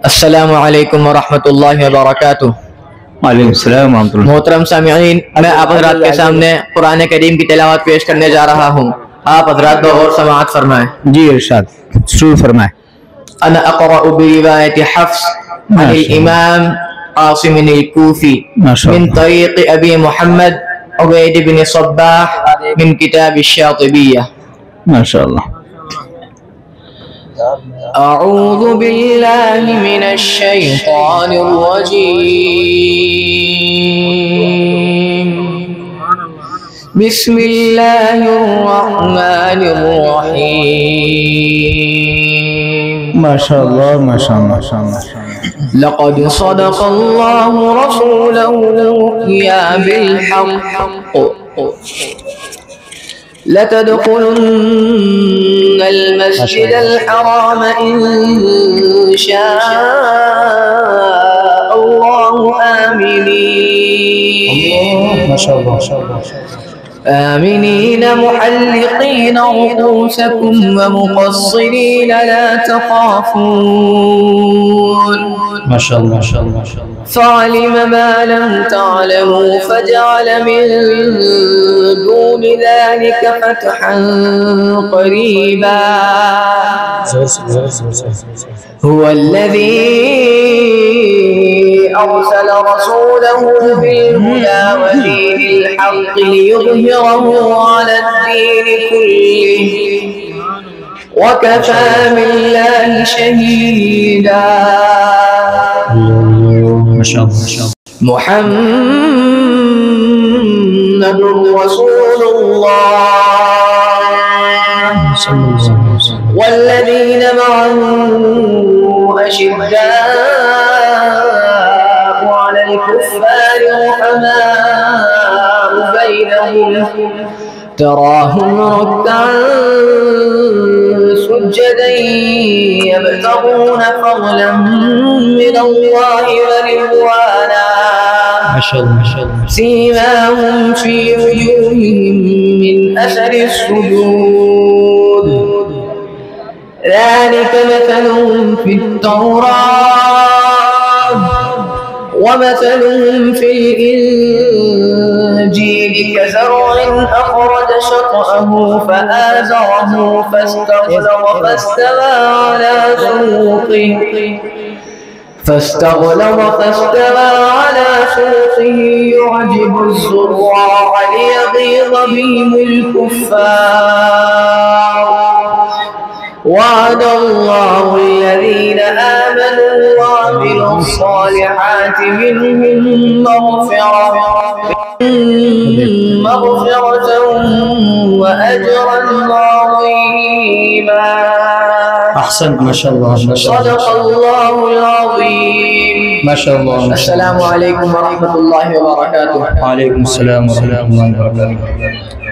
अस्सलामु अलैकुम वरहमतुल्लाहि वबरकातुह। वालेकुम सलाम व रहमतुल्लाह। मोहतरम सामिईन, मैं आप हज़रात के सामने कुरान करीम की तिलावत पेश करने जा रहा हूँ। आप हज़रात गौर समाअत फरमाएं। जी इरशाद शुरू फरमाएं। अना अक़रअु बिरिवायत हफ्स अनिल इमाम आसिम अल-कूफी मिन तरीक़ अबी मुहम्मद उबैद बिन सब्बाह मिन किताब अश-शातिबिय्यह। माशाअल्लाह। अऊज़ु बिल्लाहि मिनश शैतानिर रजीम। बिस्मिल्लाहिर रहमानिर रहीम। माशाअल्लाह माशाअल्लाह। लक़द सदक़ल्लाहु रसूलहु रुया बिल हक़्क़ लतदखुलुन्नल मस्जिदल हराम इंशाअल्लाहु आमिनीन मुहल्लिक़ीन रुऊसकुम व मुक़स्सिरीन ला तख़ाफ़ून। माशाअल्लाह। फ़अलिम मा लम तअलमू फ़जअल मिन दूनि ज़ालिका फ़तहन क़रीबा। हुवल्लज़ी अरसल रसूलहु बिल-हुदा व दीनिल हक़्क़ लियुज़हिरहु अलad-दीनि कुल्लिहि व कफ़ा बिल्लाहि शहीदा। मुहम्मदुर रसूलुल्लाह वल्लज़ीन मअहु अशिद्दाउ अलल कुफ़्फ़ारि रुहमाउ बैनहुम तराहुम रुक्कअन सुज्जदन यब्तगून फ़ज़लन मिनल्लाहि व रिज़वाना। सीमाहुम फ़ी वुजूहिहिम मिन असरिस सुजूद। ذلك مثلهم في التوراة ومثلهم في الإنجيل كزرع أخرج شطأه فآزره فاستغلظ فاستوى على سوقه يعجب الزراع ليغيظ بهم الكفار. وعد الله الذين آمنوا وعملوا الصالحات منهم مغفرة وأجرا عظيما. أحسن ما شاء الله. صدق الله العظيم. ما شاء الله. السلام عليكم ورحمة الله وبركاته. وعليكم السلام ورحمة الله وبركاته.